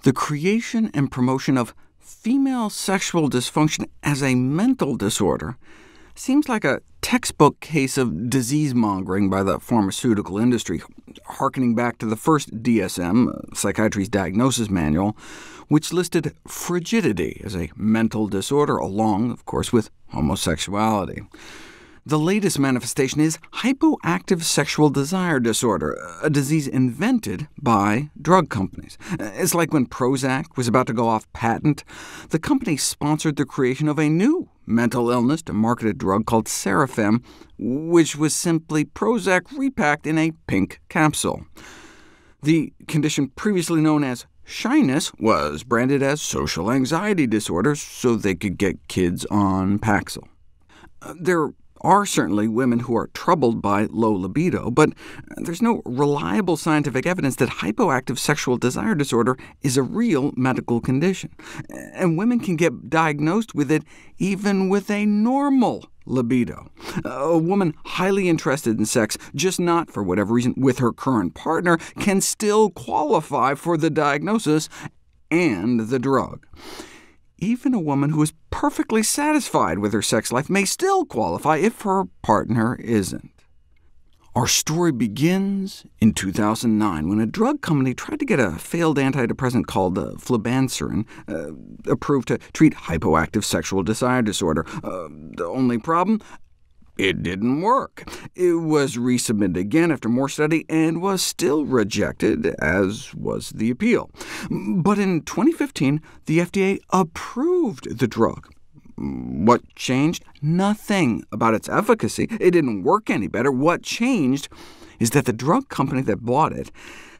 The creation and promotion of female sexual dysfunction as a mental disorder seems like a textbook case of disease-mongering by the pharmaceutical industry, harkening back to the first DSM, Psychiatry's Diagnosis Manual, which listed frigidity as a mental disorder, along, of course, with homosexuality. The latest manifestation is hypoactive sexual desire disorder, a disease invented by drug companies. It's like when Prozac was about to go off patent, the company sponsored the creation of a new mental illness to market a drug called Serafem, which was simply Prozac repacked in a pink capsule. The condition previously known as shyness was branded as social anxiety disorder so they could get kids on Paxil. There are certainly women who are troubled by low libido, but there's no reliable scientific evidence that hypoactive sexual desire disorder is a real medical condition. And women can get diagnosed with it even with a normal libido. A woman highly interested in sex, just not for whatever reason with her current partner, can still qualify for the diagnosis and the drug. Even a woman who is perfectly satisfied with her sex life may still qualify if her partner isn't. Our story begins in 2009, when a drug company tried to get a failed antidepressant called flibanserin approved to treat hypoactive sexual desire disorder. The only problem? It didn't work. It was resubmitted again after more study and was still rejected, as was the appeal. But in 2015, the FDA approved the drug. What changed? Nothing about its efficacy. It didn't work any better. What changed is that the drug company that bought it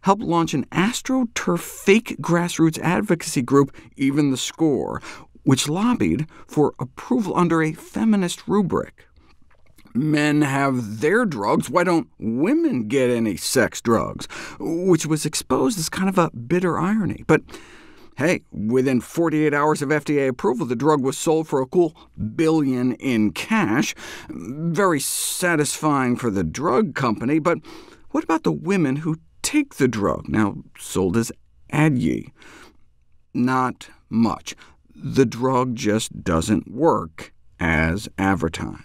helped launch an AstroTurf fake grassroots advocacy group, Even the Score, which lobbied for approval under a feminist rubric. Men have their drugs, why don't women get any sex drugs? Which was exposed as kind of a bitter irony. But hey, within 48 hours of FDA approval, the drug was sold for a cool $1 billion in cash. Very satisfying for the drug company, but what about the women who take the drug, now sold as Adye? Not much. The drug just doesn't work as advertised.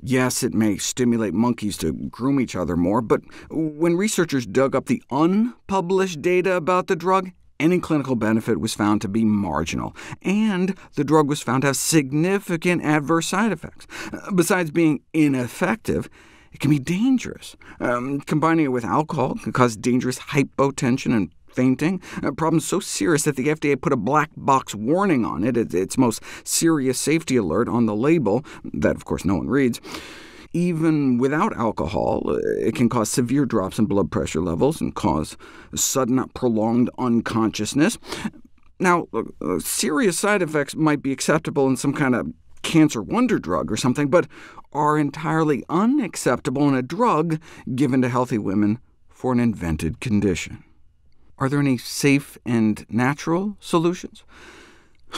Yes, it may stimulate monkeys to groom each other more, but when researchers dug up the unpublished data about the drug, any clinical benefit was found to be marginal, and the drug was found to have significant adverse side effects. Besides being ineffective, it can be dangerous. Combining it with alcohol can cause dangerous hypotension and fainting, a problem so serious that the FDA put a black box warning on it, its most serious safety alert on the label, that of course no one reads. Even without alcohol, it can cause severe drops in blood pressure levels and cause sudden, prolonged unconsciousness. Now, serious side effects might be acceptable in some kind of cancer wonder drug or something, but are entirely unacceptable in a drug given to healthy women for an invented condition. Are there any safe and natural solutions?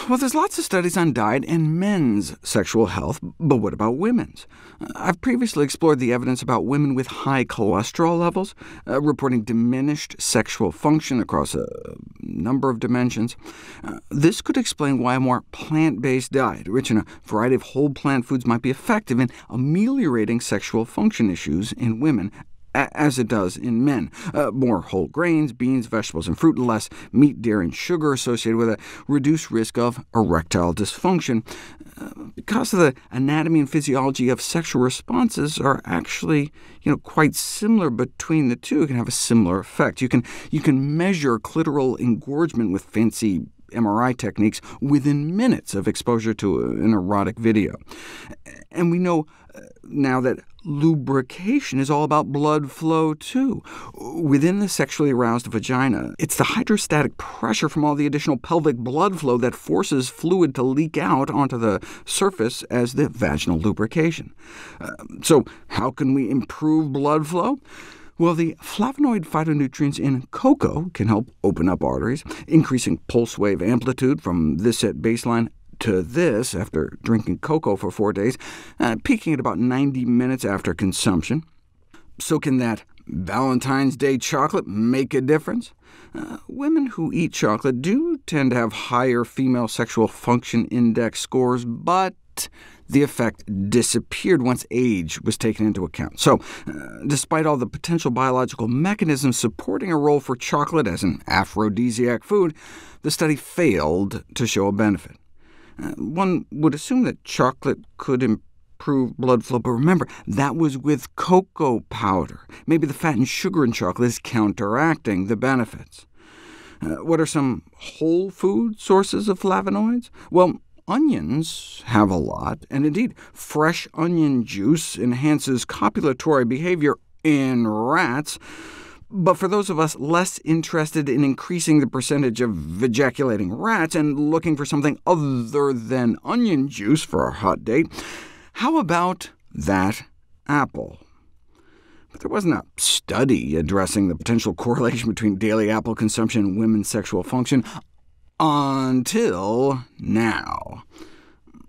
Well, there's lots of studies on diet and men's sexual health, but what about women's? I've previously explored the evidence about women with high cholesterol levels, reporting diminished sexual function across a number of dimensions. This could explain why a more plant-based diet, rich in a variety of whole plant foods, might be effective in ameliorating sexual function issues in women, as it does in men. More whole grains, beans, vegetables, and fruit, and less meat, dairy, and sugar associated with a reduced risk of erectile dysfunction. Because of the anatomy and physiology of sexual responses are actually quite similar between the two, it can have a similar effect. You can measure clitoral engorgement with fancy MRI techniques within minutes of exposure to an erotic video. And we know now that lubrication is all about blood flow, too. Within the sexually aroused vagina, it's the hydrostatic pressure from all the additional pelvic blood flow that forces fluid to leak out onto the surface as the vaginal lubrication. So how can we improve blood flow? Well, the flavonoid phytonutrients in cocoa can help open up arteries, increasing pulse wave amplitude from this at baseline to this after drinking cocoa for 4 days, peaking at about 90 minutes after consumption. So can that Valentine's Day chocolate make a difference? Women who eat chocolate do tend to have higher female sexual function index scores, but the effect disappeared once age was taken into account. So, despite all the potential biological mechanisms supporting a role for chocolate as an aphrodisiac food, the study failed to show a benefit. One would assume that chocolate could improve blood flow, but remember, that was with cocoa powder. Maybe the fat and sugar in chocolate is counteracting the benefits. What are some whole food sources of flavonoids? Well, onions have a lot, and indeed, fresh onion juice enhances copulatory behavior in rats. But for those of us less interested in increasing the percentage of ejaculating rats and looking for something other than onion juice for our hot date, how about that apple? But there wasn't a study addressing the potential correlation between daily apple consumption and women's sexual function until now.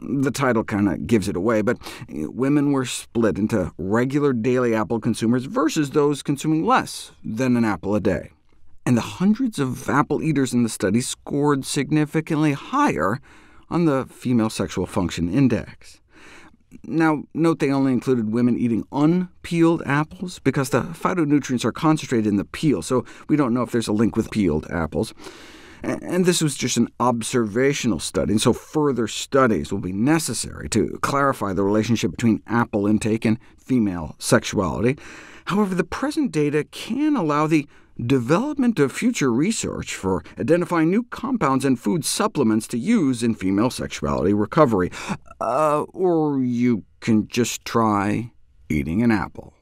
The title kind of gives it away, but women were split into regular daily apple consumers versus those consuming less than an apple a day. And the hundreds of apple eaters in the study scored significantly higher on the female sexual function index. Now, note they only included women eating unpeeled apples, because the phytonutrients are concentrated in the peel, so we don't know if there's a link with peeled apples. And this was just an observational study, and so further studies will be necessary to clarify the relationship between apple intake and female sexuality. However, the present data can allow the development of future research for identifying new compounds and food supplements to use in female sexuality recovery. Or you can just try eating an apple.